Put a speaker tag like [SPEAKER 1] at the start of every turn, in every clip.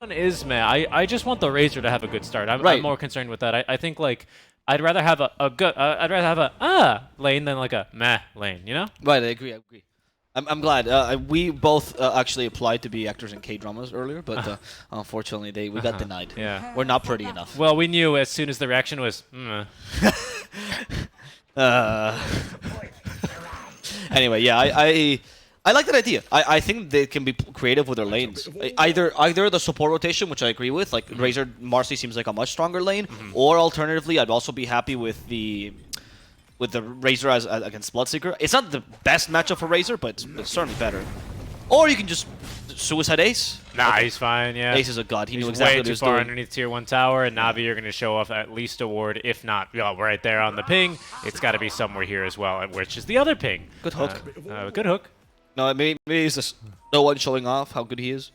[SPEAKER 1] One is meh. I just want the Razor to have a good start. I'm
[SPEAKER 2] Right.
[SPEAKER 1] more concerned with that. I think like I'd rather have a good I'd rather have a lane than like a meh lane. You know?
[SPEAKER 2] Right, I agree. I agree. I'm glad. We both actually applied to be actors in K-dramas earlier, but unfortunately we got denied.
[SPEAKER 1] Yeah.
[SPEAKER 2] We're not pretty enough.
[SPEAKER 1] Well, we knew as soon as the reaction was.
[SPEAKER 2] Anyway, yeah, I like that idea. I think they can be creative with their lanes. Either the support rotation, which I agree with, like Razor Marcy seems like a much stronger lane, or alternatively, I'd also be happy with the Razor as against Bloodseeker. It's not the best matchup for Razor, but it's certainly better. Or you can just Suicide Ace.
[SPEAKER 1] Nah, he's fine. Yeah.
[SPEAKER 2] Ace is a god. He knew
[SPEAKER 1] He's
[SPEAKER 2] exactly
[SPEAKER 1] way
[SPEAKER 2] what he
[SPEAKER 1] too
[SPEAKER 2] was
[SPEAKER 1] far
[SPEAKER 2] doing.
[SPEAKER 1] underneath tier 1 tower, and Navi are going to show off at least a ward, if not right there on the ping. It's got to be somewhere here as well, which is the other ping.
[SPEAKER 2] Good hook.
[SPEAKER 1] Good hook.
[SPEAKER 2] No, maybe it's just no one showing off how good he is.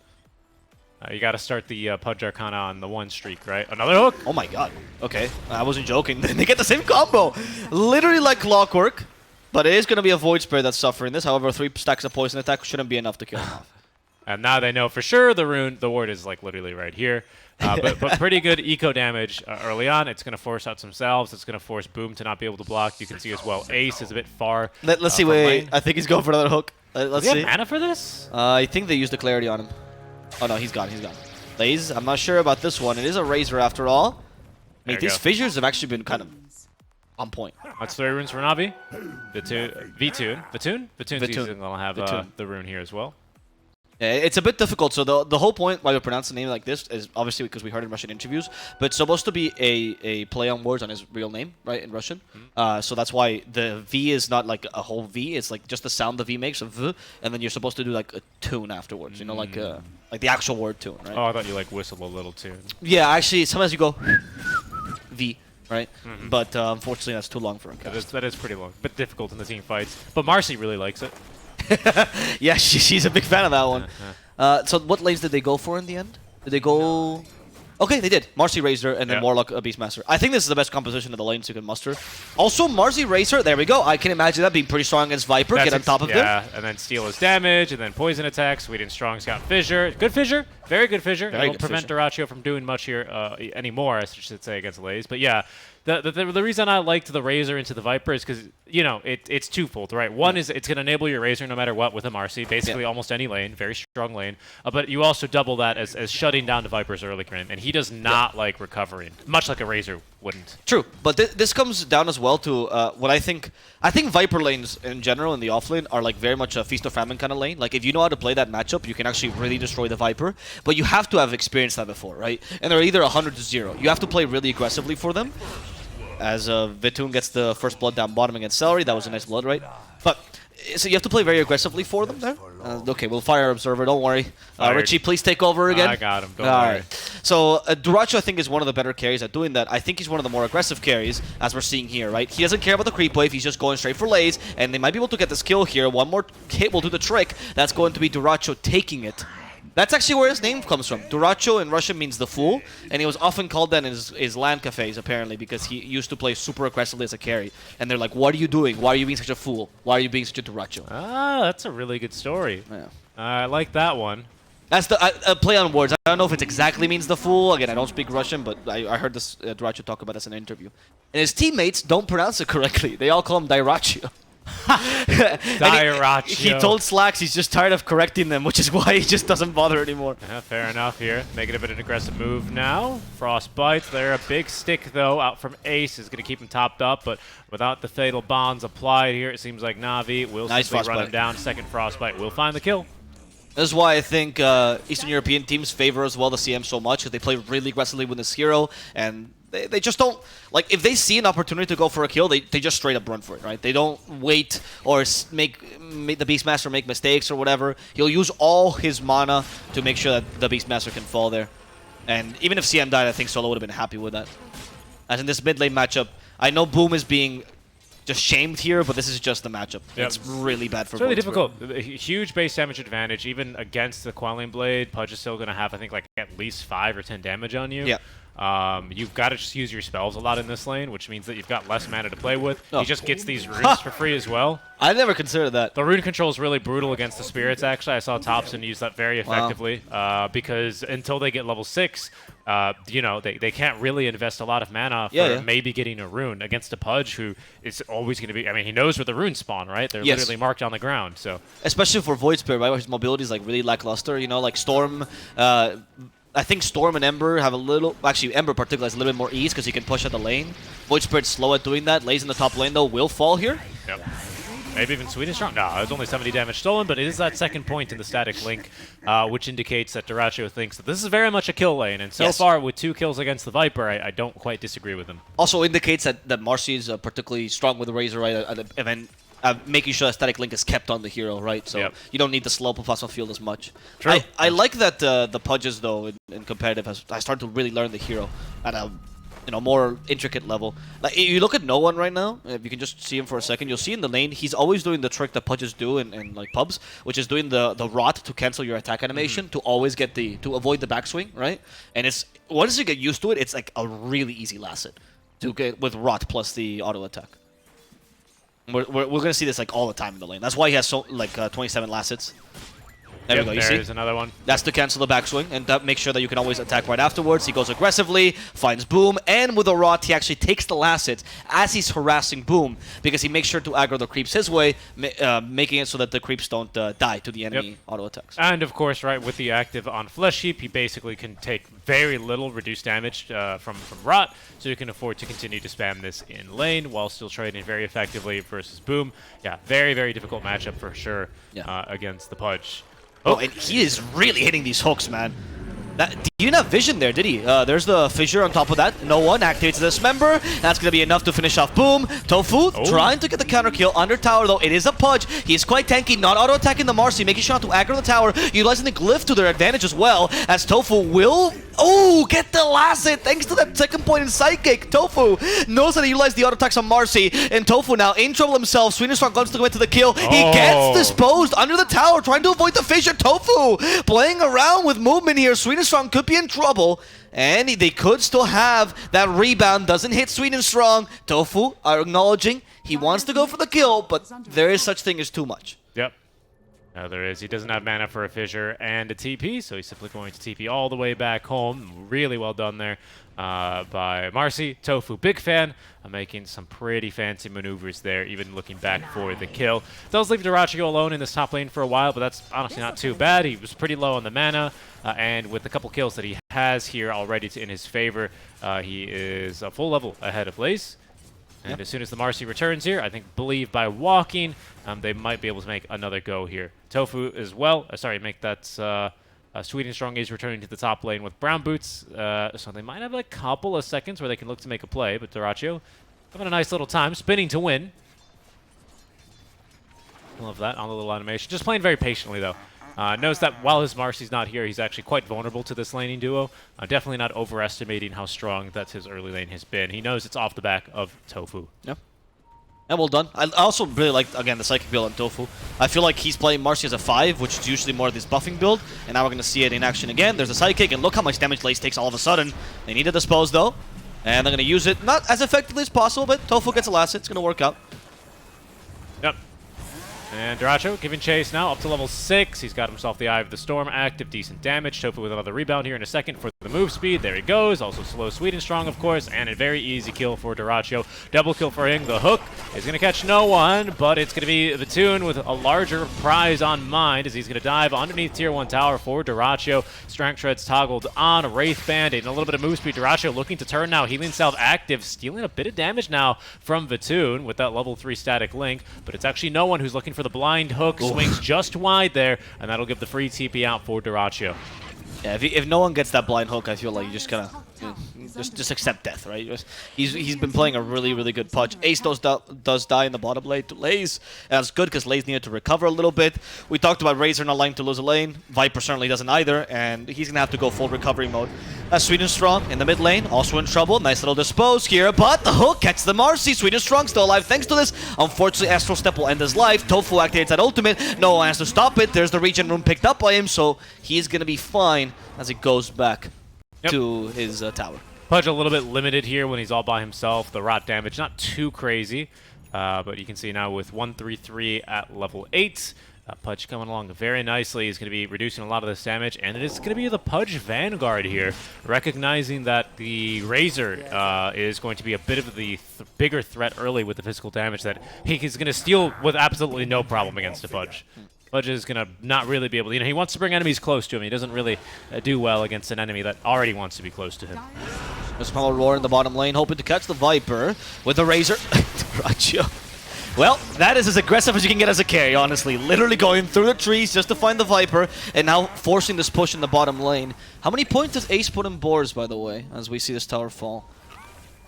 [SPEAKER 1] You got to start the Pudge Arcana on the one streak, right? Another hook.
[SPEAKER 2] Oh my god. Okay, I wasn't joking. They get the same combo. Literally like clockwork. But it is going to be a Void Spirit that's suffering this. However, 3 stacks of poison attack shouldn't be enough to kill him off.
[SPEAKER 1] And now they know for sure the ward is like literally right here. But pretty good eco damage early on. It's going to force out some salves. It's going to force Boom to not be able to block. You can see as well Ace is a bit far.
[SPEAKER 2] Let's see. Wait, I think he's going for another hook. Let's
[SPEAKER 1] see.
[SPEAKER 2] See.
[SPEAKER 1] Mana for this?
[SPEAKER 2] I think they used the clarity on him. Oh no, he's gone. He's gone. Laze, I'm not sure about this one. It is a Razor after all. I mean, these fissures have actually been kind of on point.
[SPEAKER 1] That's 3 runes for Navi. Vitoon. Vitoon's going to have the rune here as well.
[SPEAKER 2] Yeah, it's a bit difficult. So the whole point why we pronounce the name like this is obviously because we heard in Russian interviews, but it's supposed to be a play on words on his real name, right, in Russian. So that's why the V is not like a whole V. It's like just the sound the V makes, a V, and then you're supposed to do like a tune afterwards, you know, like the actual word tune, right?
[SPEAKER 1] Oh, I thought you like whistle a little tune.
[SPEAKER 2] Yeah, actually, sometimes you go V. Right? But unfortunately, that's too long for him.
[SPEAKER 1] That is pretty long. Bit difficult in the team fights. But Marcy really likes it.
[SPEAKER 2] Yeah, she's a big fan of that one. So what lanes did they go for in the end? Did they go... Okay, they did. Marcy Razor and then Warlock Beastmaster. I think this is the best composition of the lanes you can muster. Also, Marcy Razor, there we go. I can imagine that being pretty strong against Viper. Get on top of them.
[SPEAKER 1] Yeah, and then steal his damage, and then poison attack. Sweet and Strong's got Fissure. Good Fissure. Very good Fissure. It won't prevent Duracho from doing much here anymore, I should say, against Laze. But yeah, the reason I liked the Razor into the Viper is because, you know, it's twofold, right? One is it's going to enable your Razor no matter what with a Marcy, basically almost any lane, very strong lane. But you also double that as shutting down the Viper's early game, and he does not like recovering, much like a Razor wouldn't.
[SPEAKER 2] True, but this comes down as well to what I think. I think Viper lanes in general in the offlane are like very much a Feast or Famine kind of lane. Like if you know how to play that matchup, you can actually really destroy the Viper. But you have to have experienced that before, right? And they're either 100 to 0. You have to play really aggressively for them. As Vitoon gets the first blood down bottom against Celery, that was a nice blood, right? But so you have to play very aggressively for them there. Okay, we'll fire Observer, don't worry. Richie, please take over again.
[SPEAKER 1] I got him, don't worry.
[SPEAKER 2] So Duracho, I think, is one of the better carries at doing that. I think he's one of the more aggressive carries, as we're seeing here, right? He doesn't care about the creep wave, he's just going straight for Laze, and they might be able to get this kill here. One more hit will do the trick. That's going to be Duracho taking it. That's actually where his name comes from. Duracho in Russian means the fool, and he was often called that in his LAN cafes, apparently, because he used to play super aggressively as a carry. And they're like, what are you doing? Why are you being such a fool? Why are you being such a Duracho?
[SPEAKER 1] Ah, that's a really good story.
[SPEAKER 2] Yeah.
[SPEAKER 1] I like that one.
[SPEAKER 2] That's the play on words. I don't know if it exactly means the fool. Again, I don't speak Russian, but I heard this Duracho talk about this in an interview. And his teammates don't pronounce it correctly. They all call him Dairacho. He told Slacks he's just tired of correcting them, which is why he just doesn't bother anymore.
[SPEAKER 1] Yeah, fair enough here. Making a bit of an aggressive move now. Frostbite there. A big stick, though, out from Ace is going to keep him topped up, but without the fatal bonds applied here, it seems like Navi will simply run him down. Second Frostbite will find the kill.
[SPEAKER 2] This is why I think Eastern European teams favor as well the CM so much, because they play really aggressively with this hero, and they just don't, like, if they see an opportunity to go for a kill, they just straight up run for it, right? They don't wait or make the Beastmaster make mistakes or whatever. He'll use all his mana to make sure that the Beastmaster can fall there. And even if CM died, I think Solo would have been happy with that. As in this mid lane matchup, I know Boom is being just shamed here, but this is just the matchup. Yep. It's really bad for
[SPEAKER 1] It's really difficult. A huge base damage advantage, even against the Quelling Blade. Pudge is still going to have, I think, like at least 5 or 10 damage on you.
[SPEAKER 2] Yeah.
[SPEAKER 1] You've got to just use your spells a lot in this lane, which means that you've got less mana to play with. He just gets these runes for free as well.
[SPEAKER 2] I never considered that.
[SPEAKER 1] The rune control is really brutal against the spirits, actually. I saw Thompson use that very effectively because until they get level 6, you know, they can't really invest a lot of mana for maybe getting a rune against a Pudge who is always going to be... I mean, he knows where the runes spawn, right? They're literally marked on the ground, so... Especially
[SPEAKER 2] for Void Spirit, right, where his mobility is like really lackluster, you know, like Storm... I think Storm and Ember have a little... Actually, Ember particularly has a little bit more ease because he can push at the lane. Void Spirit's slow at doing that. Lays in the top lane, though, will fall here.
[SPEAKER 1] Yep. Maybe even Sweden Strong. No, it was only 70 damage stolen, but it is that second point in the static link, which indicates that Dyrachyo thinks that this is very much a kill lane. And so far, with 2 kills against the Viper, I don't quite disagree with him.
[SPEAKER 2] Also indicates that Marcy is particularly strong with the Razor, right? And then making sure that static link is kept on the hero, right? So you don't need the slope of Plasma Field as much.
[SPEAKER 1] True.
[SPEAKER 2] I like that the Pudges, though, in competitive, I started to really learn the hero at a more intricate level. Like, you look at No One right now, if you can just see him for a second, you'll see in the lane, he's always doing the trick that Pudges do in like pubs, which is doing the rot to cancel your attack animation, to always get to avoid the backswing, right? And it's, once you get used to it, it's like a really easy last hit to get with rot plus the auto attack. We're gonna see this like all the time in the lane. That's why he has so like 27 last hits. There we go, you see?
[SPEAKER 1] There's another one.
[SPEAKER 2] That's to cancel the backswing, and that makes sure that you can always attack right afterwards. He goes aggressively, finds Boom, and with a rot, he actually takes the last hit as he's harassing Boom, because he makes sure to aggro the creeps his way, making it so that the creeps don't die to the enemy auto attacks.
[SPEAKER 1] And of course, right, with the active on Flesh Heap, he basically can take very little reduced damage from rot, so you can afford to continue to spam this in lane while still trading very effectively versus Boom. Yeah, very, very difficult matchup for sure against the Pudge.
[SPEAKER 2] Oh, and he is really hitting these hooks, man. He didn't have vision there, did he? There's the fissure on top of that. No One activates the Dismember. That's going to be enough to finish off Boom. Tofu trying to get the counter kill under tower, though. It is a Pudge. He's quite tanky, not auto-attacking the Marcy, making sure not to aggro the tower, utilizing the Glyph to their advantage as well, as Tofu will... Oh, get the last hit thanks to that second point in Psychic. Tofu knows how to utilize the auto attacks on Marcy, and Tofu now in trouble himself. Sweden Strong comes to go into the kill. He gets disposed under the tower, trying to avoid the fissure. Tofu playing around with movement here. Sweden Strong could be in trouble, and they could still have that rebound. Doesn't hit Sweden Strong. Tofu are acknowledging he wants to go for the kill, but there is such thing as too much.
[SPEAKER 1] Yep. No, there is. He doesn't have mana for a fissure and a TP, so he's simply going to TP all the way back home. Really well done there by Marcy. Tofu, big fan, making some pretty fancy maneuvers there, even looking back for the kill. Does leave Dyrachyo alone in this top lane for a while, but that's honestly not too bad. He was pretty low on the mana, and with the couple kills that he has here already in his favor, he is a full level ahead of Lace. And as soon as the Marcy returns here, I believe by walking, they might be able to make another go here. Tofu as well. Sorry, make that Sweden Strong is returning to the top lane with Brown Boots. So they might have a couple of seconds where they can look to make a play. But Dyrachyo having a nice little time, spinning to win. Love that on the little animation. Just playing very patiently, though. Knows that while his Marcy's not here, he's actually quite vulnerable to this laning duo. Definitely not overestimating how strong that his early lane has been. He knows it's off the back of Tofu.
[SPEAKER 2] Yep. And well done. I also really like, again, the Psychic build on Tofu. I feel like he's playing Marcy as a 5, which is usually more of this buffing build. And now we're going to see it in action again. There's a Psychic, and look how much damage Lace takes all of a sudden. They need to dispose, though. And they're going to use it, not as effectively as possible, but Tofu gets a last hit. It's going to work out.
[SPEAKER 1] Yep. And Dyrachyo giving chase now up to level 6. He's got himself the Eye of the Storm active, decent damage. Tofu with another rebound here in a second for the move speed. There he goes. Also slow Sweden Strong, of course, and a very easy kill for Dyrachyo. Double kill for him. The hook is going to catch no one, but it's going to be Vitoon with a larger prize on mind as he's going to dive underneath tier 1 tower for Dyrachyo. Strength Treads toggled on. Wraith Band-Aid and a little bit of move speed. Dyrachyo looking to turn now. Healing Salve active, stealing a bit of damage now from Vitoon with that level 3 static link, but it's actually no one who's looking for the blind hook. Swings just wide there, and that'll give the free TP out for Dyrachyo.
[SPEAKER 2] Yeah, if no one gets that blind hook, I feel like you just kind of just accept death, right? He's been playing a really, really good Pudge. Ace does die in the bottom lane to Laze. And that's good because Laze needed to recover a little bit. We talked about Razor not liking to lose a lane. Viper certainly doesn't either, and he's going to have to go full recovery mode. Sweden Strong in the mid lane, also in trouble. Nice little dispose here, but the hook catches the Marcy. Sweden Strong still alive thanks to this. Unfortunately, Astral Step will end his life. Tofu activates that ultimate. No one has to stop it. There's the regen room picked up by him, so he's going to be fine as he goes back to his tower.
[SPEAKER 1] Pudge a little bit limited here when he's all by himself. The rot damage, not too crazy. But you can see now with 133 at level 8. Pudge coming along very nicely. He's going to be reducing a lot of this damage, and it is going to be the Pudge Vanguard here, recognizing that the Razor is going to be a bit of the bigger threat early with the physical damage that he's going to steal with absolutely no problem against a Pudge. Pudge is going to not really be able to, he wants to bring enemies close to him. He doesn't really do well against an enemy that already wants to be close to him.
[SPEAKER 2] There's a small roar in the bottom lane, hoping to catch the Viper with the Razor. Racho. Well, that is as aggressive as you can get as a carry, honestly. Literally going through the trees just to find the Viper, and now forcing this push in the bottom lane. How many points does Ace put in boards, by the way, as we see this tower fall?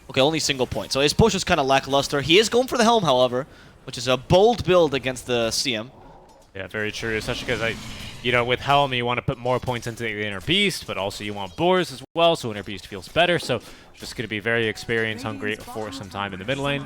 [SPEAKER 2] Okay, only single point. So his push is kind of lackluster. He is going for the Helm, however, which is a bold build against the CM.
[SPEAKER 1] Yeah, very true, especially because with Helm, you want to put more points into the Inner Beast, but also you want boars as well, so Inner Beast feels better. So just going to be very experience hungry for some time in the mid lane.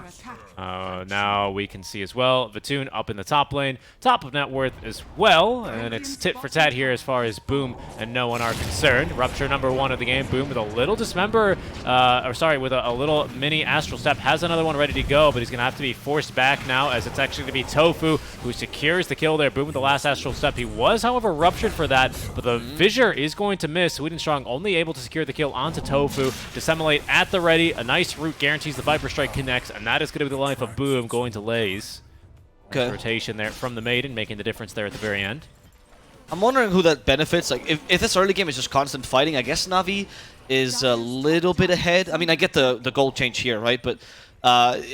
[SPEAKER 1] Now we can see as well, Vatoon up in the top lane, top of net worth as well, and it's tit for tat here as far as Boom and no one are concerned. Rupture number 1 of the game, Boom with a little dismember, with a little mini Astral Step, has another one ready to go, but he's going to have to be forced back now as it's actually going to be Tofu who secures the kill there. Boom with the last Astral Step. He was, however, ruptured for that, but the Fissure is going to miss. Sweden Strong only able to secure the kill onto Tofu. Dissemblate at the ready. A nice root guarantees the Viper Strike connects, and that is going to be the life of Boom going to Lays. Okay. Rotation there from the Maiden, making the difference there at the very end.
[SPEAKER 2] I'm wondering who that benefits. Like, if this early game is just constant fighting, I guess Na'Vi is a little bit ahead. I mean, I get the goal change here, right? But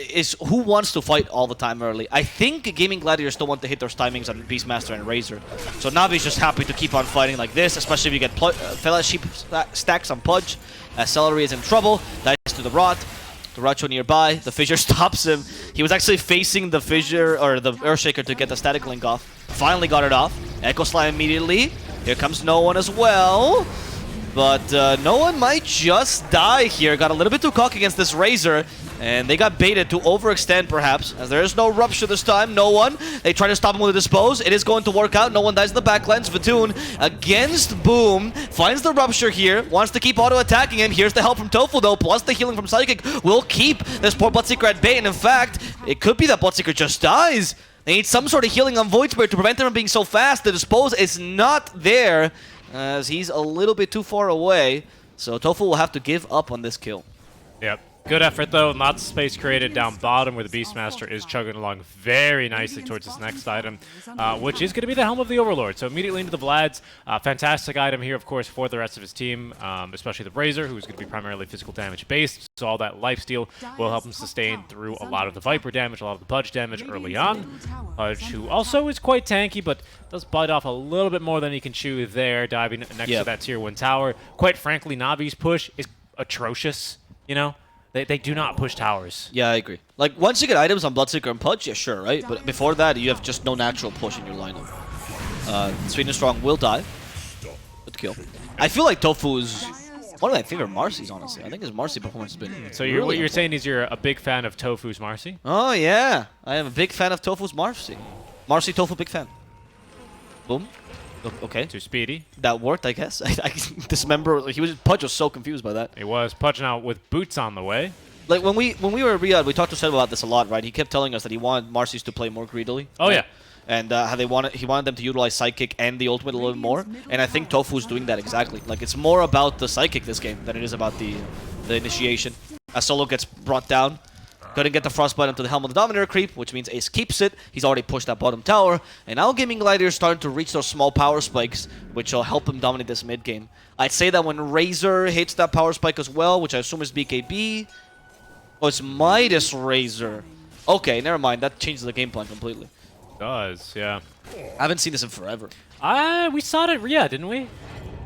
[SPEAKER 2] is who wants to fight all the time early? I think Gaming Gladiators still want to hit their timings on Beastmaster and Razor. So Na'Vi's just happy to keep on fighting like this, especially if you get Fellowship stacks on Pudge. Celery is in trouble. Dies to the Rot. The Racho nearby. The Fissure stops him. He was actually facing the Fissure, or the Earthshaker, to get the Static Link off. Finally got it off. Echo Slime immediately. Here comes No One as well. But No One might just die here. Got a little bit too cocky against this Razor. And they got baited to overextend, perhaps, as there is no Rupture this time. No One. They try to stop him with a Dispose. It is going to work out. No One dies in the backlines. Vatoon against Boom. Finds the Rupture here. Wants to keep auto-attacking him. Here's the help from Tofu, though. Plus the healing from Psychic will keep this poor Bloodseeker at bay. And in fact, it could be that Bloodseeker just dies. They need some sort of healing on Void Spirit to prevent him from being so fast. The Dispose is not there, as he's a little bit too far away. So Tofu will have to give up on this kill.
[SPEAKER 1] Yep. Good effort, though. Lots of space created down bottom where the Beastmaster is chugging along very nicely towards this next item, which is going to be the Helm of the Overlord. So immediately into the Vlads. Fantastic item here, of course, for the rest of his team, especially the Razor, who's going to be primarily physical damage based. So all that lifesteal will help him sustain through a lot of the Viper damage, a lot of the Pudge damage early on. Pudge, who also is quite tanky, but does bite off a little bit more than he can chew there, diving next to that tier 1 tower. Quite frankly, Navi's push is atrocious, They do not push towers.
[SPEAKER 2] Yeah, I agree. Like, once you get items on Bloodseeker and Pudge, yeah, sure, right? But before that, you have just no natural push in your lineup. Sweden Strong will die. Good kill. I feel like Tofu is one of my favorite Marcy's, honestly. I think his Marcy performance has been
[SPEAKER 1] So
[SPEAKER 2] really
[SPEAKER 1] what you're saying is you're a big fan of Tofu's Marcy?
[SPEAKER 2] Oh, yeah. I am a big fan of Tofu's Marcy. Marcy, Tofu, big fan. Boom. Okay.
[SPEAKER 1] Too speedy.
[SPEAKER 2] That worked, I guess. Dismember. Pudge was so confused by that.
[SPEAKER 1] He was. Pudge now with boots on the way.
[SPEAKER 2] Like when we were in Riyadh, we talked to Seth about this a lot, right? He kept telling us that he wanted Marcy's to play more greedily.
[SPEAKER 1] Oh,
[SPEAKER 2] right?
[SPEAKER 1] Yeah. And
[SPEAKER 2] how he wanted them to utilize Psychic and the ultimate a little bit more. And I think Tofu's doing that exactly. Like, it's more about the Psychic this game than it is about the initiation. As Solo gets brought down. Couldn't get the Frostbite onto the Helm of the Dominator creep, which means Ace keeps it. He's already pushed that bottom tower. And now Gaming Gladiators starting to reach those small power spikes, which will help him dominate this mid game. I'd say that when Razor hits that power spike as well, which I assume is BKB. Oh, it's Midas Razor. Okay, never mind. That changes the game plan completely.
[SPEAKER 1] It does, yeah.
[SPEAKER 2] I haven't seen this in forever.
[SPEAKER 1] We saw it at Riyadh, didn't we?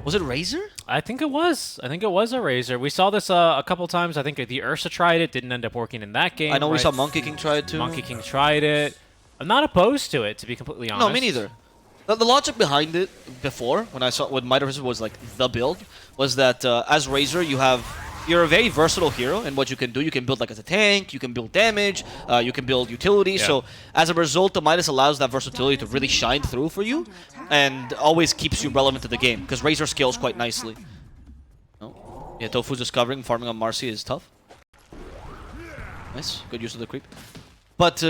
[SPEAKER 2] Was it Razor?
[SPEAKER 1] I think it was. I think it was a Razor. We saw this a couple times. I think the Ursa tried it. Didn't end up working in that game.
[SPEAKER 2] I know we saw Monkey King try it too.
[SPEAKER 1] Monkey King tried it. I'm not opposed to it, to be completely honest.
[SPEAKER 2] No, me neither. The logic behind it before, when I saw what Midas was like the build, was that as Razor, you're a very versatile hero, and what you can do, you can build like as a tank, you can build damage, you can build utility. Yeah. So as a result, the Midas allows that versatility to really shine through for you, and always keeps you relevant to the game, because Razor scales quite nicely. Oh. Yeah, Tofu's just covering, farming on Marcy is tough. Nice, good use of the creep. But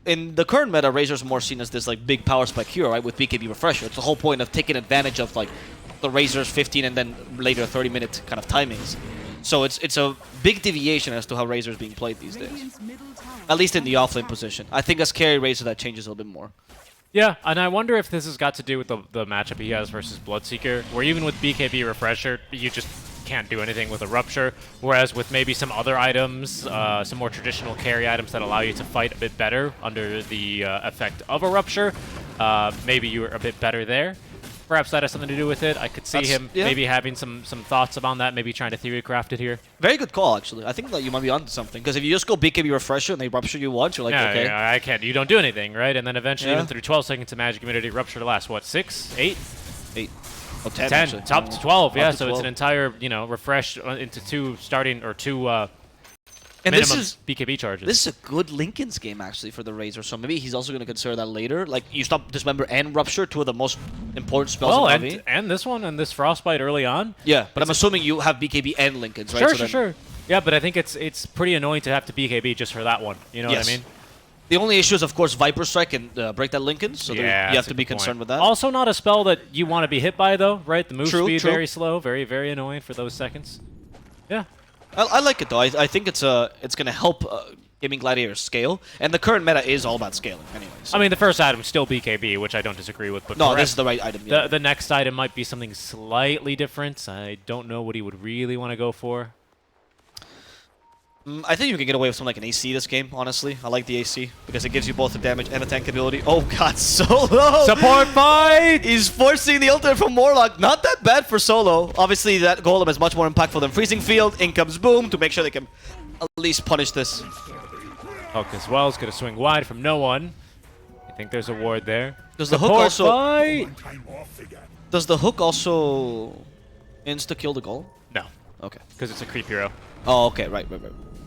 [SPEAKER 2] in the current meta, Razor's more seen as this like big power spike hero, right? With BKB Refresher. It's the whole point of taking advantage of like the Razor's 15 and then later 30-minute kind of timings. So it's a big deviation as to how Razor's being played these days. At least in the offlane position. I think as carry Razor that changes a little bit more.
[SPEAKER 1] Yeah, and I wonder if this has got to do with the matchup he has versus Bloodseeker, where even with BKB Refresher, you just can't do anything with a Rupture, whereas with maybe some other items, some more traditional carry items that allow you to fight a bit better under the effect of a Rupture, maybe you're a bit better there. Perhaps that has something to do with it. I could see him maybe having some thoughts about that, maybe trying to theory craft it here.
[SPEAKER 2] Very good call, actually. I think that you might be onto something, because if you just go BKB Refresher and they Rupture you once, you're like, okay.
[SPEAKER 1] Yeah, I can't. You don't do anything, right? And then eventually, even through 12 seconds of Magic Immunity, Rupture to last, what, 6? 8?
[SPEAKER 2] 8. Oh, 10,
[SPEAKER 1] 10.
[SPEAKER 2] actually.
[SPEAKER 1] Top to 12, yeah.
[SPEAKER 2] To
[SPEAKER 1] So
[SPEAKER 2] 12.
[SPEAKER 1] it's an entire, refresh into 2 starting, or 2
[SPEAKER 2] and
[SPEAKER 1] minimum
[SPEAKER 2] this is
[SPEAKER 1] BKB charges.
[SPEAKER 2] This is a good Linken's game, actually, for the Razor. So maybe he's also going to consider that later. Like, you stop Dismember and Rupture, 2 of the most important spells in RV.
[SPEAKER 1] and this one, and this Frostbite early on.
[SPEAKER 2] Yeah, but I'm assuming you have BKB and Linken's, right?
[SPEAKER 1] Sure. Yeah, but I think it's pretty annoying to have to BKB just for that one. You know what I mean?
[SPEAKER 2] The only issue is, of course, Viper Strike and break that Linken's, so you have to be concerned with that.
[SPEAKER 1] Also not a spell that you want to be hit by, though, right? The move speed
[SPEAKER 2] true.
[SPEAKER 1] very slow, very, very annoying for those seconds. Yeah.
[SPEAKER 2] I like it, though. I think it's going to help Gaming Gladiators scale, and the current meta is all about scaling anyway. So.
[SPEAKER 1] I mean, the first item's still BKB, which I don't disagree with. But
[SPEAKER 2] no, this is the right item. Yeah.
[SPEAKER 1] The next item might be something slightly different. I don't know what he would really want to go for.
[SPEAKER 2] I think you can get away with something like an AC this game, honestly. I like the AC, because it gives you both the damage and the tank ability. Oh god, Solo!
[SPEAKER 1] Support fight!
[SPEAKER 2] He's forcing the ultimate from Warlock. Not that bad for Solo. Obviously, that Golem is much more impactful than Freezing Field. In comes Boom to make sure they can at least punish this.
[SPEAKER 1] Hook as well is going to swing wide from no one. I think there's a ward there.
[SPEAKER 2] Does the hook also... Does the hook also insta-kill the Golem?
[SPEAKER 1] No.
[SPEAKER 2] Okay.
[SPEAKER 1] Because it's a creep hero.
[SPEAKER 2] Oh, okay. Right.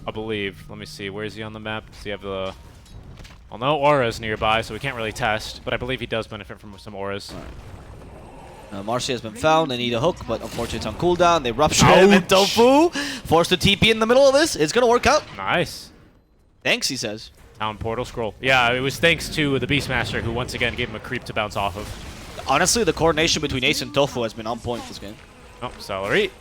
[SPEAKER 1] I believe. Let me see. Where is he on the map? Does he have the... Well, no auras nearby, so we can't really test. But I believe he does benefit from some auras.
[SPEAKER 2] Right. Marcy has been found. They need a hook, but unfortunately it's on cooldown. They rupture him, and Tofu forced to TP in the middle of this. It's going to work out.
[SPEAKER 1] Nice.
[SPEAKER 2] Thanks, he says.
[SPEAKER 1] Town portal scroll. Yeah, it was thanks to the Beastmaster, who once again gave him a creep to bounce off of.
[SPEAKER 2] Honestly, the coordination between Ace and Tofu has been on point this game.
[SPEAKER 1] Oh, Celery.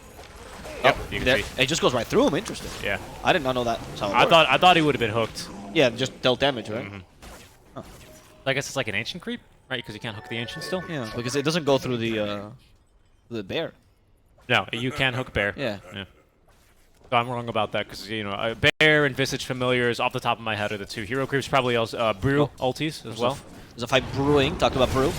[SPEAKER 1] Yep,
[SPEAKER 2] it just goes right through him. Interesting.
[SPEAKER 1] Yeah.
[SPEAKER 2] I did not know that.
[SPEAKER 1] I thought he would have been hooked.
[SPEAKER 2] Yeah, just dealt damage, right?
[SPEAKER 1] Mm-hmm. Oh. I guess it's like an ancient creep, right? Because you can't hook the ancient still.
[SPEAKER 2] Yeah, because it doesn't go through the bear.
[SPEAKER 1] No, you can hook bear.
[SPEAKER 2] Yeah.
[SPEAKER 1] So I'm wrong about that because bear and Visage Familiars off the top of my head are the 2 hero creeps. Probably also Brew ultis as well.
[SPEAKER 2] There's a fight brewing. Talked about Brew.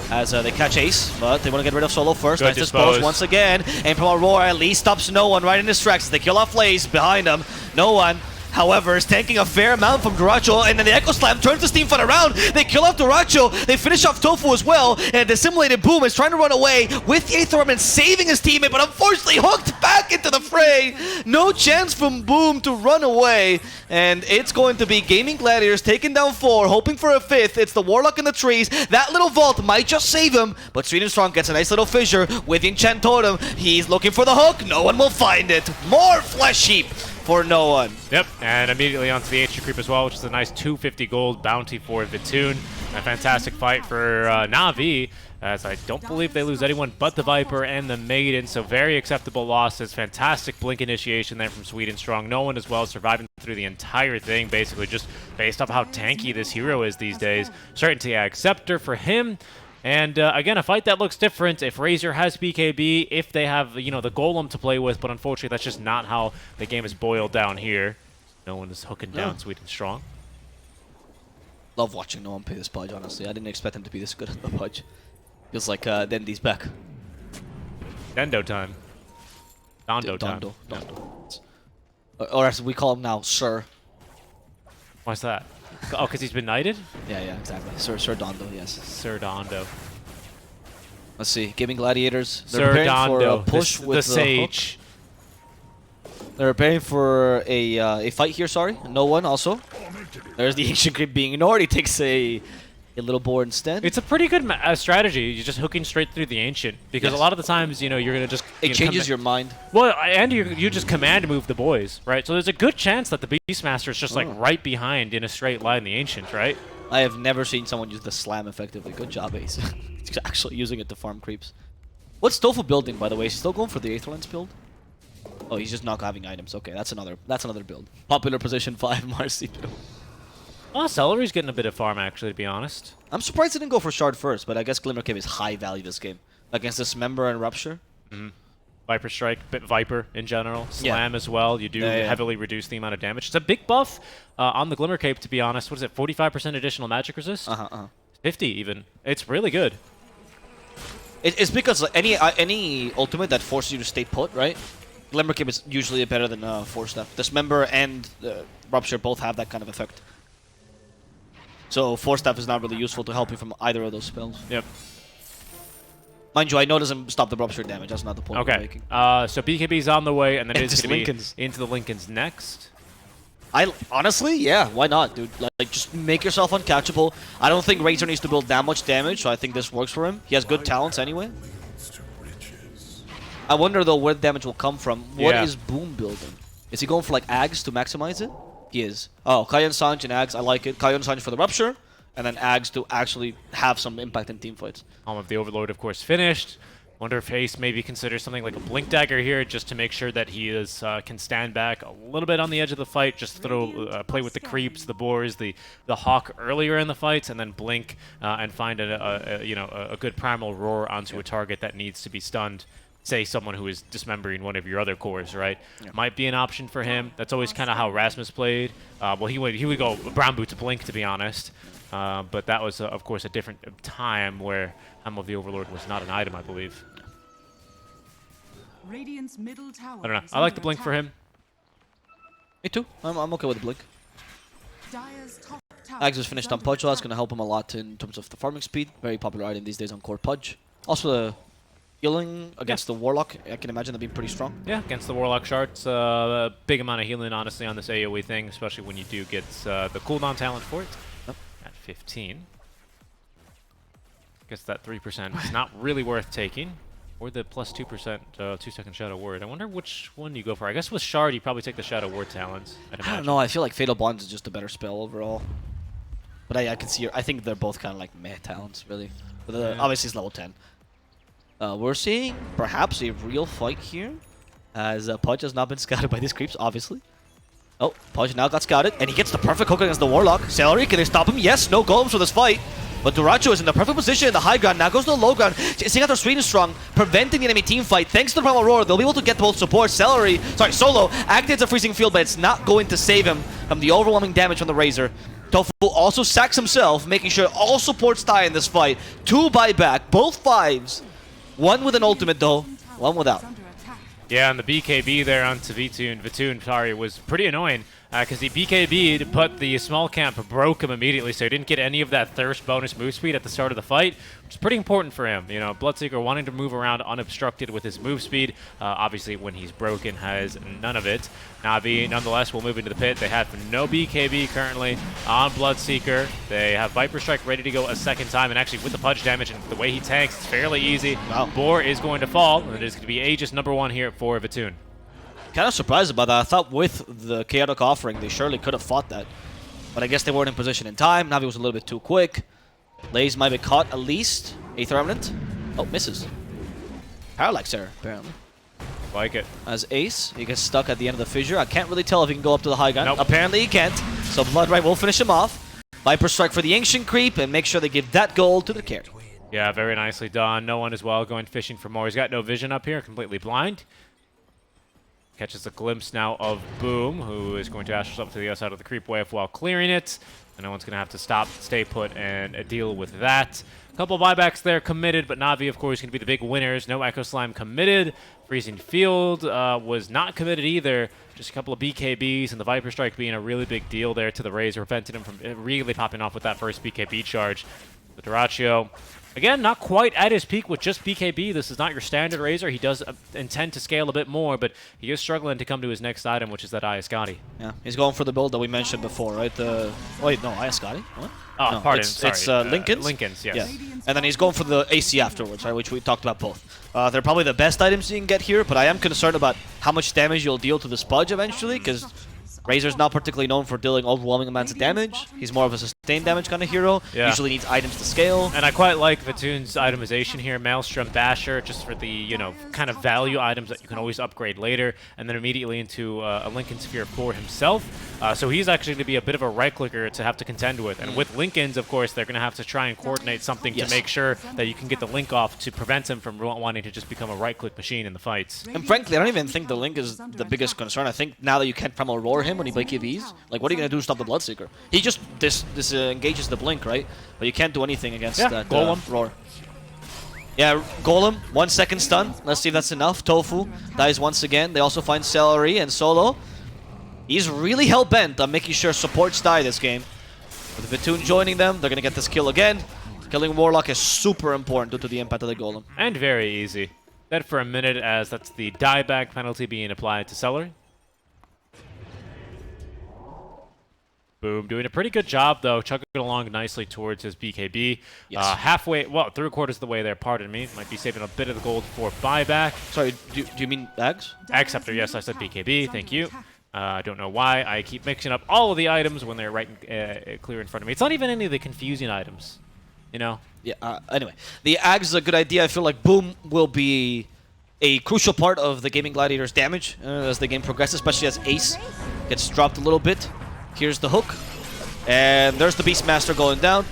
[SPEAKER 2] As they catch Ace, but they want to get rid of Solo first.
[SPEAKER 1] Good
[SPEAKER 2] Nice dispose once again. And from Aurora, at least stops no one right in his tracks. They kill off Laze behind him. No one, however, is tanking a fair amount from Duracho, and then the Echo Slam turns the Steam Fight around. They kill off Duracho. They finish off Tofu as well, and the Assimilated Boom is trying to run away with the Aether Orb and saving his teammate, but unfortunately hooked back into the fray. No chance from Boom to run away, and it's going to be Gaming Gladiators taking down 4, hoping for a 5th. It's the Warlock in the trees. That little vault might just save him, but Sweden Strong gets a nice little fissure with Enchant Totem. He's looking for the hook. No one will find it. More Flesh Heap for no one.
[SPEAKER 1] Yep, and immediately onto the Ancient Creep as well, which is a nice 250 gold bounty for Vitoon. A fantastic fight for Na'Vi, as I don't believe they lose anyone but the Viper and the Maiden, so very acceptable losses. Fantastic Blink initiation there from Sweden Strong. No one as well surviving through the entire thing, basically just based off how tanky this hero is these days. Certainty Acceptor for him. And again, a fight that looks different if Razor has BKB, if they have, the Golem to play with, but unfortunately that's just not how the game is boiled down here. No one is hooking down Sweden Strong.
[SPEAKER 2] Love watching no one play this Pudge, honestly. I didn't expect him to be this good at the Pudge. Feels like Dendy's back.
[SPEAKER 1] Dendo time. Dondo time.
[SPEAKER 2] Dondo. Or as we call him now, Sir.
[SPEAKER 1] Why's that? Oh, because he's been knighted?
[SPEAKER 2] Yeah, exactly. Sir Dondo, yes.
[SPEAKER 1] Sir Dondo.
[SPEAKER 2] Let's see. Gaming Gladiators.
[SPEAKER 1] They're preparing
[SPEAKER 2] for a push with
[SPEAKER 1] the Sage.
[SPEAKER 2] They're preparing for a fight here, sorry. No one also. There's the Ancient Creep being ignored. He takes a a little boar instead.
[SPEAKER 1] It's a pretty good strategy. You're just hooking straight through the Ancient. Because a lot of the times, you know, you're going to just...
[SPEAKER 2] It changes your mind.
[SPEAKER 1] Well, and you just command move the boys, right? So there's a good chance that the Beastmaster is just like right behind in a straight line the Ancient, right?
[SPEAKER 2] I have never seen someone use the slam effectively. Good job, Ace. He's actually using it to farm creeps. What's Tofu building, by the way? Is he still going for the Aetherlens build? Oh, he's just not having items. Okay, that's another build. Popular position 5 Marsupial.
[SPEAKER 1] Oh, Celery's getting a bit of farm, actually, to be honest.
[SPEAKER 2] I'm surprised he didn't go for Shard first, but I guess Glimmer Cave is high value this game. Against Dismember and Rupture.
[SPEAKER 1] Viper Strike, bit Viper in general. Slam as well. You do heavily reduce the amount of damage. It's a big buff on the Glimmer Cape, to be honest. What is it, 45% additional magic resist? 50 even. It's really good.
[SPEAKER 2] It's because any ultimate that forces you to stay put, right? Glimmer Cape is usually better than Force Staff. Dismember and Rupture both have that kind of effect. So Force Staff is not really useful to help you from either of those spells.
[SPEAKER 1] Yep.
[SPEAKER 2] Mind you, I know it doesn't stop the Rupture damage. That's not the point we're making.
[SPEAKER 1] So BKB's on the way, and then it's going to
[SPEAKER 2] be
[SPEAKER 1] into the Lincolns next.
[SPEAKER 2] Honestly, yeah, why not, dude? Like, just make yourself uncatchable. I don't think Razor needs to build that much damage, so I think this works for him. He has good talents anyway. I wonder, though, where the damage will come from. What is Boom building? Is he going for, like, Ags to maximize it? He is. Oh, Kayan Sanj and Ags, I like it. Kayan Sanj for the Rupture, and then Ags to actually have some impact in teamfights.
[SPEAKER 1] Home of the Overlord, of course, finished. Wonder if Ace maybe considers something like a Blink Dagger here, just to make sure that he is can stand back a little bit on the edge of the fight. Just throw, play with the creeps, the boars, the Hawk earlier in the fights, and then blink and find a good primal roar onto a target that needs to be stunned. Say someone who is dismembering one of your other cores, right? Might be an option for him. That's always kind of how Rasmus played. Well, he would go Brown Boot to blink, to be honest. But that was, of course, a different time where Helm of the Overlord was not an item, I believe.
[SPEAKER 3] Radiant's middle tower
[SPEAKER 1] I don't know. I like the blink for him.
[SPEAKER 2] Me too. I'm okay with the blink.
[SPEAKER 3] Dire's top tower
[SPEAKER 2] Ags is finished on Pudge, so that's going to help him a lot in terms of the farming speed. Very popular item these days on core Pudge. Also, the healing against the Warlock, I can imagine that being pretty strong.
[SPEAKER 1] Yeah, against the Warlock shards. A big amount of healing, honestly, on this AoE thing, especially when you do get the cooldown talent for it at 15. Guess that 3% is not really worth taking. Or the plus 2% 2-second Shadow Word. I wonder which one you go for. I guess with Shard, you probably take the Shadow Word talents.
[SPEAKER 2] I don't know. I feel like Fatal Bonds is just a better spell overall. But I can see. I think they're both kind of like meh talents, really. But obviously, it's level 10. We're seeing perhaps a real fight here, as Pudge has not been scouted by these creeps, obviously. Oh, Pudge now got scouted, and he gets the perfect hook against the Warlock. Celery, can they stop him? Yes, no golems for this fight. But Duracho is in the perfect position in the high ground. Now goes to the low ground. Seeing out their Sweden Strong, preventing the enemy team fight. Thanks to the Primal Roar, they'll be able to get both support. Solo activates a freezing field, but it's not going to save him from the overwhelming damage from the Razor. Tofu also sacks himself, making sure all supports die in this fight. 2 buyback, both 5s. One with an ultimate though, one without.
[SPEAKER 1] Yeah, and the BKB there onto Vitoon, sorry, was pretty annoying. Because he BKB'd, but the small camp broke him immediately, so he didn't get any of that thirst bonus move speed at the start of the fight, which is pretty important for him. You know, Bloodseeker wanting to move around unobstructed with his move speed. Obviously, when he's broken, has none of it. Navi, nonetheless, will move into the pit. They have no BKB currently on Bloodseeker. They have Viper Strike ready to go a second time, and actually with the Pudge damage and the way he tanks, it's fairly easy. Wow. Boar is going to fall, and it is going to be Aegis #1 here for Vitoon.
[SPEAKER 2] Kind of surprised about that. I thought with the chaotic offering, they surely could have fought that. But I guess they weren't in position in time. Navi was a little bit too quick. Lays might be caught at least. Aether Remnant. Oh, misses. Parallax error, apparently.
[SPEAKER 1] Like it.
[SPEAKER 2] As Ace, he gets stuck at the end of the fissure. I can't really tell if he can go up to the high ground.
[SPEAKER 1] Nope.
[SPEAKER 2] Apparently he can't. So Bloodright will finish him off. Viper Strike for the Ancient Creep and make sure they give that gold to the carry.
[SPEAKER 1] Yeah, very nicely done. No one as well going fishing for more. He's got no vision up here, completely blind. Catches a glimpse now of Boom, who is going to ash up to the other side of the creep wave while clearing it. And no one's going to have to stop, stay put, and deal with that. A couple buybacks there committed, but Navi, of course, going to be the big winners. No Echo Slime committed. Freezing Field was not committed either. Just a couple of BKBs, and the Viper Strike being a really big deal there to the Razor, prevented him from really popping off with that first BKB charge. The Duracho Again, not quite at his peak with just BKB. This is not your standard Razor. He does intend to scale a bit more, but he is struggling to come to his next item, which is that Ayascati.
[SPEAKER 2] Yeah, he's going for the build that we mentioned before, right? Wait, no, Ayascati? What?
[SPEAKER 1] Oh,
[SPEAKER 2] no,
[SPEAKER 1] pardon,
[SPEAKER 2] it's Lincoln's?
[SPEAKER 1] Lincoln's, yes.
[SPEAKER 2] Yeah. And then he's going for the AC afterwards, right, which we talked about both. They're probably the best items you can get here, but I am concerned about how much damage you'll deal to the Spudge eventually, because Razor's not particularly known for dealing overwhelming amounts of damage. He's more of a sustained damage kind of hero.
[SPEAKER 1] Yeah.
[SPEAKER 2] Usually needs items to scale.
[SPEAKER 1] And I quite like Vatoon's itemization here. Maelstrom, Basher, just for the, you know, kind of value items that you can always upgrade later, and then immediately into a Lincoln Sphere for himself. So he's actually going to be a bit of a right-clicker to have to contend with. And with Lincolns, of course, they're going to have to try and coordinate something to make sure that you can get the Link off to prevent him from wanting to just become a right-click machine in the fights.
[SPEAKER 2] And frankly, I don't even think the Link is the biggest concern. I think now that you can't primal roar him when he BKBs, like, what are you going to do to stop the Bloodseeker? He just engages the Blink, right? But you can't do anything against that
[SPEAKER 1] Golem.
[SPEAKER 2] roar. Yeah, Golem, 1 second stun. Let's see if that's enough. Tofu dies once again. They also find Celery and Solo. He's really hell-bent on making sure supports die this game. With Vatoon joining them, they're going to get this kill again. Killing Warlock is super important due to the impact of the Golem.
[SPEAKER 1] And very easy. Dead for a minute, as that's the dieback penalty being applied to Celery. Boom, doing a pretty good job, though, chugging along nicely towards his BKB.
[SPEAKER 2] Yes.
[SPEAKER 1] Halfway, well, 3/4 of the way there, pardon me. Might be saving a bit of the gold for buyback.
[SPEAKER 2] Sorry, do you mean Ags?
[SPEAKER 1] Acceptor, yes, I said BKB, thank you. I don't know why I keep mixing up all of the items when they're right clear in front of me. It's not even any of the confusing items, you know?
[SPEAKER 2] Yeah, anyway. The Ags is a good idea. I feel like Boom will be a crucial part of the Gaming Gladiators damage as the game progresses, especially as Ace gets dropped a little bit. Here's the hook, and there's the Beastmaster going down.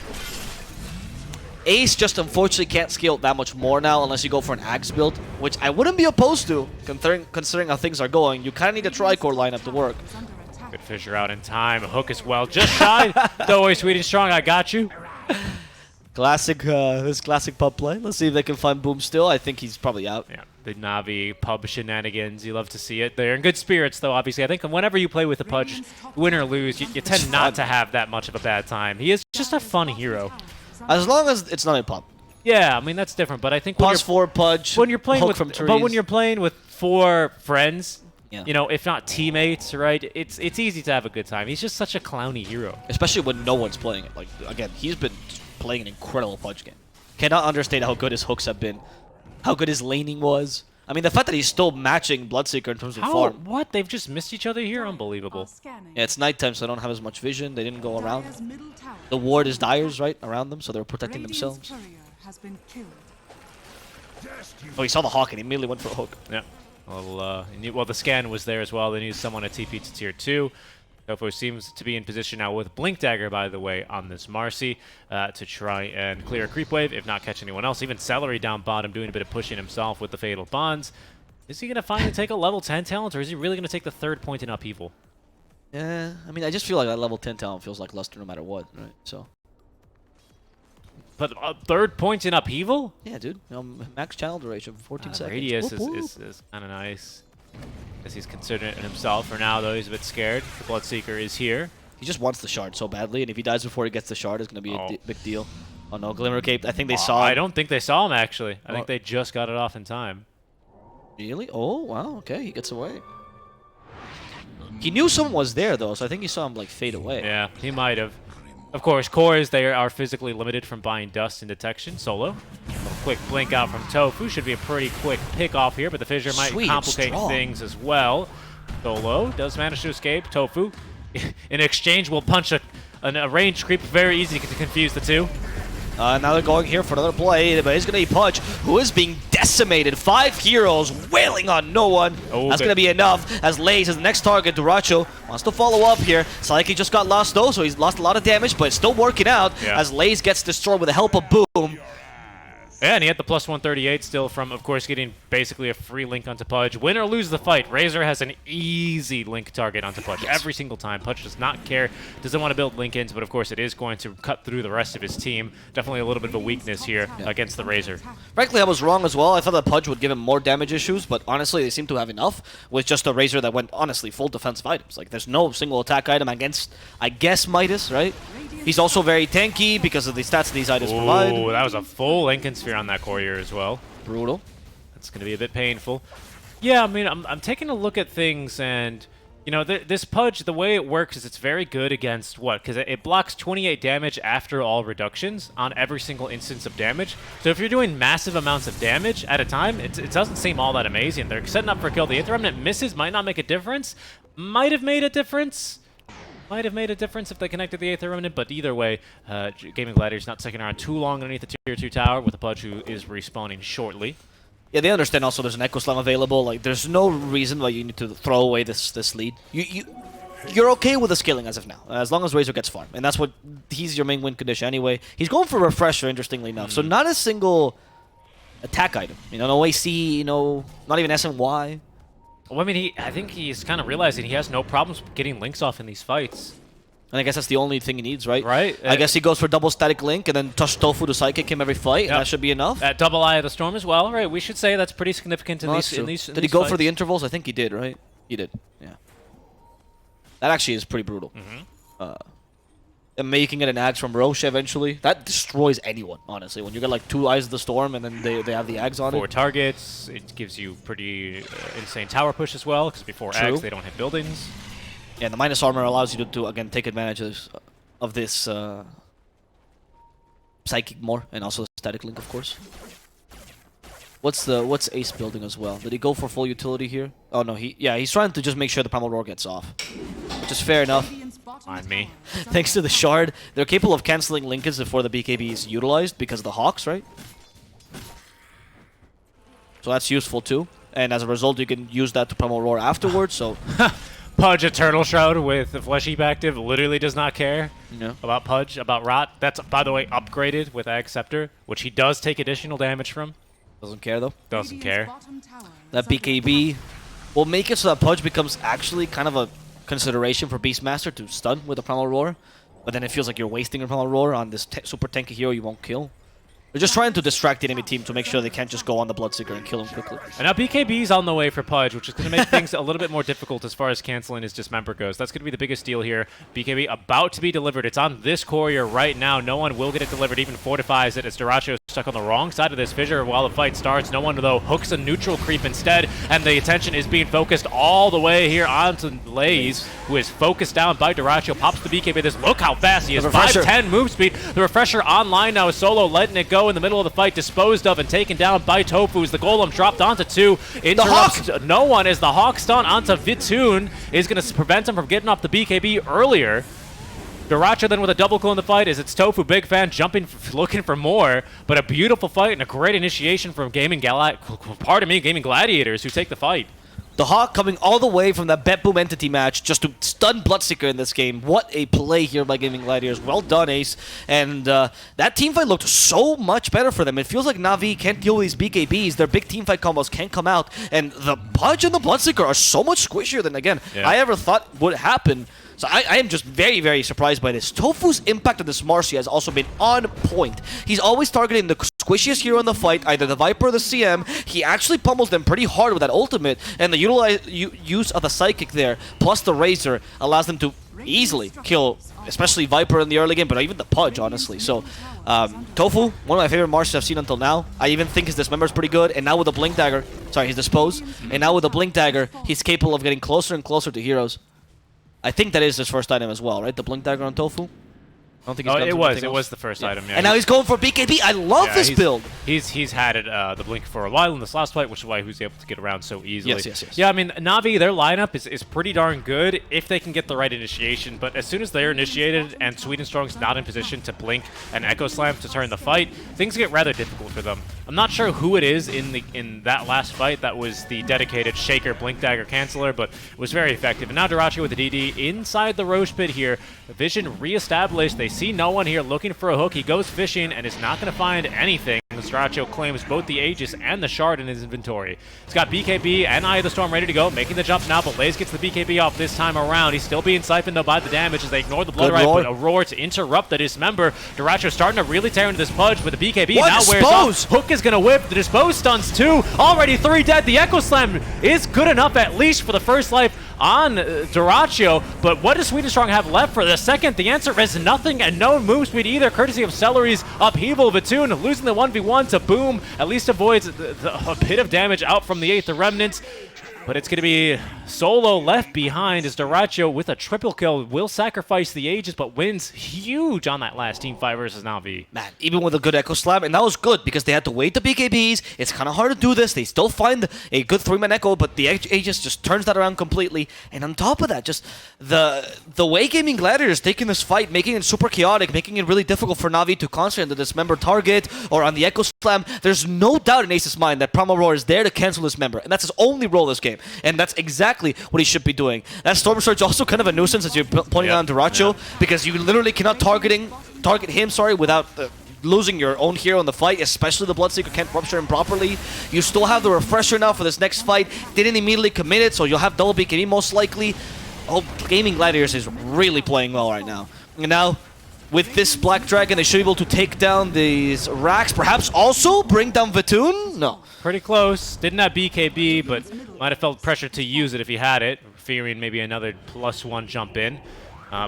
[SPEAKER 2] Ace just unfortunately can't scale that much more now unless you go for an Axe build, which I wouldn't be opposed to, considering how things are going. You kind of need a Tricore lineup to work.
[SPEAKER 1] Good Fissure out in time. Hook as well. Just shy. Don't worry, sweet and strong. I got you.
[SPEAKER 2] Classic, this classic pub play. Let's see if they can find Boom still. I think he's probably out.
[SPEAKER 1] Yeah, the Navi pub shenanigans. You love to see it. They're in good spirits, though, obviously. I think whenever you play with the Pudge, win or lose, you tend not to have that much of a bad time. He is just a fun hero.
[SPEAKER 2] As long as it's not a pub.
[SPEAKER 1] Yeah, I mean, that's different, but I think
[SPEAKER 2] Pause for Pudge,
[SPEAKER 1] when you're playing
[SPEAKER 2] Hook
[SPEAKER 1] with,
[SPEAKER 2] from trees.
[SPEAKER 1] but when you're playing with 4 friends,
[SPEAKER 2] yeah,
[SPEAKER 1] you know, if not teammates, right, it's easy to have a good time. He's just such a clowny hero.
[SPEAKER 2] Especially when no one's playing it. Like, again, he's been playing an incredible Pudge game. Cannot understate how good his hooks have been, how good his laning was. I mean, the fact that he's still matching Bloodseeker in terms of farm.
[SPEAKER 1] What? They've just missed each other here? Unbelievable.
[SPEAKER 2] Yeah, it's nighttime, so they don't have as much vision. They didn't go around. The ward is Dyer's, right, around them, so they're protecting themselves. Oh, he saw the Hawk and he immediately went for a hook.
[SPEAKER 1] Yeah. Well, the scan was there as well. They needed someone at TP to tier 2. Tofu seems to be in position now with Blink Dagger, by the way, on this Marcy to try and clear a creep wave, if not catch anyone else. Even Celery down bottom doing a bit of pushing himself with the Fatal Bonds. Is he going to finally take a level 10 talent, or is he really going to take the 3rd point in upheaval?
[SPEAKER 2] Yeah, I mean, I just feel like that level 10 talent feels like Luster no matter what, right? So.
[SPEAKER 1] But 3rd point in upheaval?
[SPEAKER 2] Yeah, dude. Max channel duration for 14 seconds.
[SPEAKER 1] Radius is kind of nice. As he's considering it himself. For now, though, he's a bit scared. The Bloodseeker is here.
[SPEAKER 2] He just wants the shard so badly, and if he dies before he gets the shard, it's going to be a big deal. Oh no, Glimmer Cape. I think they saw.
[SPEAKER 1] I don't think they saw him, actually. I think they just got it off in time.
[SPEAKER 2] Really? Oh, wow. Okay, he gets away. He knew someone was there, though, so I think he saw him, like, fade away.
[SPEAKER 1] Yeah, he might have. Of course, cores, they are physically limited from buying dust and detection. Solo. A quick blink out from Tofu. Should be a pretty quick pick off here, but the Fissure might complicate things as well. Solo does manage to escape. Tofu, in exchange, will punch a ranged creep. Very easy to confuse the two.
[SPEAKER 2] Now they're going here for another play, but he's going to be Pudge, who is being decimated. 5 heroes wailing on no one.
[SPEAKER 1] Oh,
[SPEAKER 2] that's going to be enough, as Lays is the next target. Duracho wants to follow up here. Psyche just got lost, though, so he's lost a lot of damage, but it's still working out as Lays gets destroyed with the help of Boom.
[SPEAKER 1] Yeah, and he had the plus 138 still from, of course, getting basically a free link onto Pudge. Win or lose the fight, Razor has an easy link target onto Pudge every single time. Pudge does not care, doesn't want to build link-ins, but of course it is going to cut through the rest of his team. Definitely a little bit of a weakness here against the Razor.
[SPEAKER 2] Frankly, I was wrong as well. I thought that Pudge would give him more damage issues, but honestly, they seem to have enough with just a Razor that went, honestly, full defensive items. Like, there's no single attack item against, I guess, Midas, right? He's also very tanky because of the stats these items provide.
[SPEAKER 1] Oh, that was a full Lincoln Sphere on that courier as well.
[SPEAKER 2] Brutal.
[SPEAKER 1] That's going to be a bit painful. Yeah, I mean, I'm taking a look at things, and, you know, this Pudge, the way it works is it's very good against what? Because it blocks 28 damage after all reductions on every single instance of damage. So if you're doing massive amounts of damage at a time, it doesn't seem all that amazing. They're setting up for a kill. The Aether Remnant misses, might not make a difference. Might have made a difference. Might have made a difference if they connected the Aether Remnant, but either way, Gaming Gladiators not sticking around too long underneath the Tier 2 tower with a Pudge who is respawning shortly.
[SPEAKER 2] Yeah, they understand also there's an Echo Slam available. Like, there's no reason why you need to throw away this lead. You're okay with the scaling as of now, as long as Razor gets farm. And that's what, he's your main win condition anyway. He's going for Refresher, interestingly enough. So not a single attack item. You know, no AC, no, not even SNY.
[SPEAKER 1] Well, I mean, I think he's kind of realizing he has no problems getting links off in these fights.
[SPEAKER 2] And I guess that's the only thing he needs, right?
[SPEAKER 1] Right.
[SPEAKER 2] I guess he goes for double static link and then touch Tofu to sidekick him every fight, and that should be enough.
[SPEAKER 1] At double Eye of the Storm as well, right? We should say that's pretty significant in these.
[SPEAKER 2] Did he go for the intervals? I think he did, right? He did. Yeah. That actually is pretty brutal. And making it an Axe from Roche eventually, that destroys anyone, honestly. When you get like 2 Eyes of the Storm and then they have the Axe on
[SPEAKER 1] 4
[SPEAKER 2] it.
[SPEAKER 1] targets, it gives you pretty insane tower push as well, because before Axe they don't hit buildings.
[SPEAKER 2] Yeah, and the minus armor allows you to again, take advantage of this Psychic more, and also the Static Link, of course. What's Ace building as well? Did he go for full utility here? Oh no, he's trying to just make sure the Primal Roar gets off, which is fair enough.
[SPEAKER 1] On me.
[SPEAKER 2] Thanks to the Shard, they're capable of canceling Linkers before the BKB is utilized because of the Hawks, right? So that's useful too, and as a result, you can use that to Primal Roar afterwards. So
[SPEAKER 1] Pudge Eternal Shroud with the Flesh Heap active literally does not care about Pudge, about Rot. That's, by the way, upgraded with Ag Scepter, which he does take additional damage from.
[SPEAKER 2] Doesn't care though.
[SPEAKER 1] Doesn't care.
[SPEAKER 2] That BKB will make it so that Pudge becomes actually kind of a consideration for Beastmaster to stun with a Primal Roar, but then it feels like you're wasting a Primal Roar on this super tanky hero you won't kill. They're just trying to distract the enemy team to make sure they can't just go on the Bloodseeker and kill him quickly.
[SPEAKER 1] And now BKB's on the way for Pudge, which is going to make things a little bit more difficult as far as canceling his Dismember goes. That's going to be the biggest deal here. BKB about to be delivered. It's on this courier right now. No one will get it delivered, even fortifies it as Dyrachyo is stuck on the wrong side of this fissure while the fight starts. No one, though, hooks a neutral creep instead, and the attention is being focused all the way here onto Lays, who is focused down by Dyrachyo. Pops the BKB. This, look how fast he is. 5'10" move speed. The Refresher online now is Solo letting it go in the middle of the fight, disposed of and taken down by Tofu. As the Golem dropped onto 2. Interrupts no one as the Hawk stun onto Vitoon is going to prevent him from getting off the BKB earlier. Dyrachyo then with a double kill in the fight as it's Tofu, big fan, jumping, looking for more. But a beautiful fight and a great initiation from Gaming Gladiators who take the fight.
[SPEAKER 2] The Hawk coming all the way from that Bet Boom Entity match just to stun Bloodseeker in this game. What a play here by Gaming Gladiators. Well done, Ace. And that teamfight looked so much better for them. It feels like Na'Vi can't deal with these BKBs. Their big teamfight combos can't come out. And the Pudge and the Bloodseeker are so much squishier than, again, I ever thought would happen. So I am just very, very surprised by this. Tofu's impact on this Marcy has also been on point. He's always targeting the squishiest hero in the fight, either the Viper or the CM. He actually pummels them pretty hard with that ultimate, and the use of the Psychic there, plus the Razor, allows them to easily kill, especially Viper in the early game, but even the Pudge, honestly. So, Tofu, one of my favorite Marshals I've seen until now. I even think his Dismember is pretty good, and now with the Blink Dagger, sorry, his Dispose, and now with the Blink Dagger, he's capable of getting closer and closer to heroes. I think that is his first item as well, right? The Blink Dagger on Tofu? I don't think he's
[SPEAKER 1] it was the first item, yeah.
[SPEAKER 2] And now he's going for BKB. I love this build.
[SPEAKER 1] He's had it, the Blink for a while in this last fight, which is why he was able to get around so easily.
[SPEAKER 2] Yes.
[SPEAKER 1] Yeah, I mean, Na'Vi, their lineup is pretty darn good if they can get the right initiation, but as soon as they're initiated and Sweet and Strong's not in position to Blink and Echo Slam to turn the fight, things get rather difficult for them. I'm not sure who it is in that last fight that was the dedicated Shaker Blink Dagger Canceller, but it was very effective. And now Dyrachyo with the DD inside the Roche pit here. Vision reestablished. They see no one here looking for a hook. He goes fishing and is not going to find anything. Dyrachyo claims both the Aegis and the Shard in his inventory. He's got BKB and Eye of the Storm ready to go, making the jump now, but Lays gets the BKB off this time around. He's still being siphoned though by the damage as they ignore the Blood Right, but a roar to interrupt the Dismember. Dyrachyo starting to really tear into this Pudge with the BKB. Now wears off. Hook is going to whip. The Dispose stuns too. Already 3 dead. The Echo Slam is good enough at least for the first life on Dyrachyo, but what does Sweden Strong have left for the second? The answer is nothing and no move speed either, courtesy of Celery's upheaval. Vatoon losing the 1v1 to Boom, at least avoids a bit of damage out from the 8th, the Remnants. But it's going to be solo left behind as Dyrachyo with a triple kill will sacrifice the Aegis, but wins huge on that last team fight versus Na'Vi.
[SPEAKER 2] Man, even with a good Echo Slam, and that was good because they had to wait the BKBs. It's kind of hard to do this. They still find a good 3-man Echo, but the Aegis just turns that around completely. And on top of that, just the way Gaming Gladiators taking this fight, making it super chaotic, making it really difficult for Na'Vi to concentrate on the Dismember target or on the Echo Slam. There's no doubt in Ace's mind that Primal Roar is there to cancel Dismember, and that's his only role this game. And that's exactly what he should be doing. That Storm Surge also kind of a nuisance as you're pointing out on Dyrachyo, because you literally cannot target him, without losing your own hero in the fight, especially the Bloodseeker can't rupture him properly. You still have the Refresher now for this next fight. Didn't immediately commit it, so you'll have double BKB most likely. Oh, Gaming Gladiators is really playing well right now. And now, with this Black Dragon, they should be able to take down these racks. Perhaps also bring down Vatoon? No.
[SPEAKER 1] Pretty close. Didn't have BKB, but might have felt pressure to use it if he had it, fearing maybe another +1 jump in.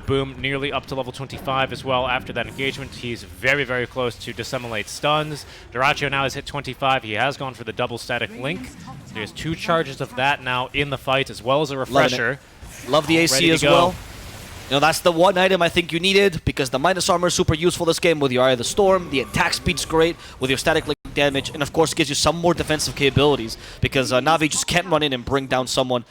[SPEAKER 1] Boom, nearly up to level 25 as well after that engagement. He's very, very close to dissimulate stuns. Dyrachyo now has hit 25. He has gone for the double static link. There's 2 charges of that now in the fight, as well as a refresher.
[SPEAKER 2] Love the AC as well. You know, that's the one item I think you needed, because the minus armor is super useful this game with your Eye of the Storm. The attack speed's great with your static link damage, and of course gives you some more defensive capabilities, because Na'Vi just can't run in and bring down someone.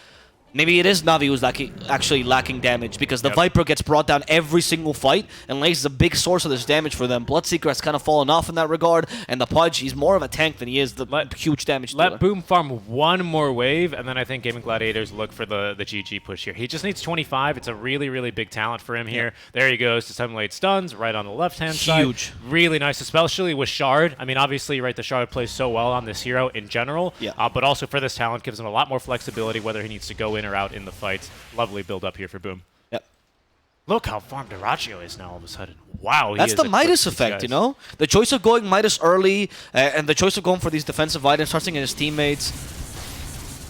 [SPEAKER 2] Maybe it is Na'Vi who's actually lacking damage, because the Viper gets brought down every single fight, and Lace is a big source of this damage for them. Bloodseeker has kind of fallen off in that regard, and the Pudge, he's more of a tank than he is the huge damage dealer.
[SPEAKER 1] Let Boom farm 1 more wave, and then I think Gaming Gladiators look for the GG push here. He just needs 25. It's a really, really big talent for him here. There he goes to simulate stuns right on the left-hand side.
[SPEAKER 2] Huge.
[SPEAKER 1] Really nice, especially with Shard. I mean, obviously, right, the Shard plays so well on this hero in general, but also for this talent, gives him a lot more flexibility whether he needs to go in or out in the fights. Lovely build up here for Boom.
[SPEAKER 2] Yep.
[SPEAKER 1] Look how farmed Dyrachyo is now all of a sudden. Wow.
[SPEAKER 2] That's the Midas effect, you know? The choice of going Midas early and the choice of going for these defensive items, trusting in his teammates.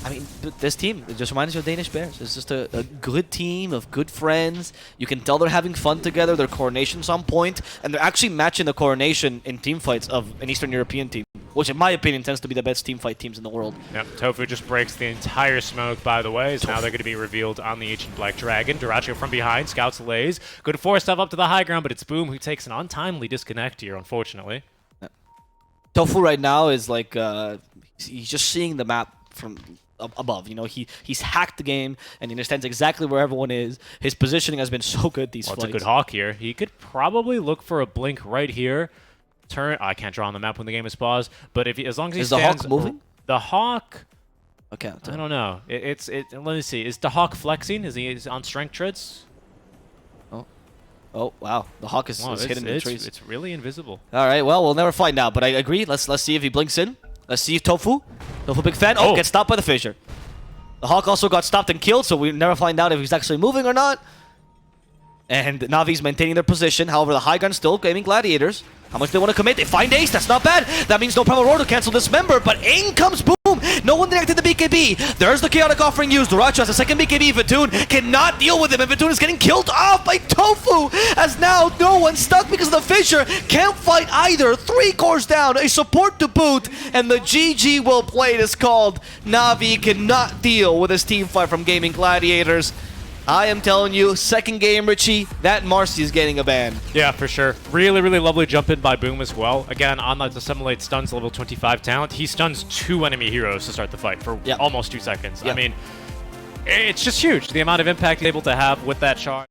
[SPEAKER 2] I mean, this team, it just reminds you of Danish Bears. It's just a good team of good friends. You can tell they're having fun together. Their coordination's on point, and they're actually matching the coordination in team fights of an Eastern European team, which in my opinion tends to be the best team fight teams in the world.
[SPEAKER 1] Yep, Tofu just breaks the entire smoke, by the way, so now they're going to be revealed on the Ancient Black Dragon. Dyrachyo from behind, scouts Lays. Good 4-step up to the high ground, but it's Boom who takes an untimely disconnect here, unfortunately.
[SPEAKER 2] Yep. Tofu right now is like, he's just seeing the map from above, you know, he's hacked the game and he understands exactly where everyone is. His positioning has been so good these fights.
[SPEAKER 1] It's a good hawk here. He could probably look for a blink right here. Turn. I can't draw on the map when the game is paused, but if he, as long as he stands,
[SPEAKER 2] the hawk moving?
[SPEAKER 1] The hawk.
[SPEAKER 2] Okay,
[SPEAKER 1] I don't know. Let me see. Is the hawk flexing? Is he on strength treads?
[SPEAKER 2] Oh wow, the hawk is hidden in the trees.
[SPEAKER 1] It's really invisible.
[SPEAKER 2] All right, well we'll never find out, but I agree. Let's see if he blinks in. Let's see if Tofu, big fan. Oh, gets stopped by the fissure. The hawk also got stopped and killed, so we never find out if he's actually moving or not. And Na'Vi's maintaining their position. However, the high gun's still Gaming Gladiators. How much they want to commit? They find Ace. That's not bad. That means no Primal Roar to cancel Dismember, but in comes Boom. No one detected the BKB. There's the chaotic offering used. Dyrachyo has a second BKB. Vatoon cannot deal with him, and Vatoon is getting killed off by Tofu, as now no one's stuck because of the fissure. Can't fight either. 3 cores down, a support to boot, and the GG well played is called. Na'Vi cannot deal with this team fight from Gaming Gladiators. I am telling you, second game, Richie, that Marcy is getting a ban.
[SPEAKER 1] Yeah, for sure. Really, really lovely jump in by Boom as well. Again, on the Dissimulate stuns level 25 talent, he stuns 2 enemy heroes to start the fight for almost 2 seconds. I mean, it's just huge, the amount of impact he's able to have with that charge.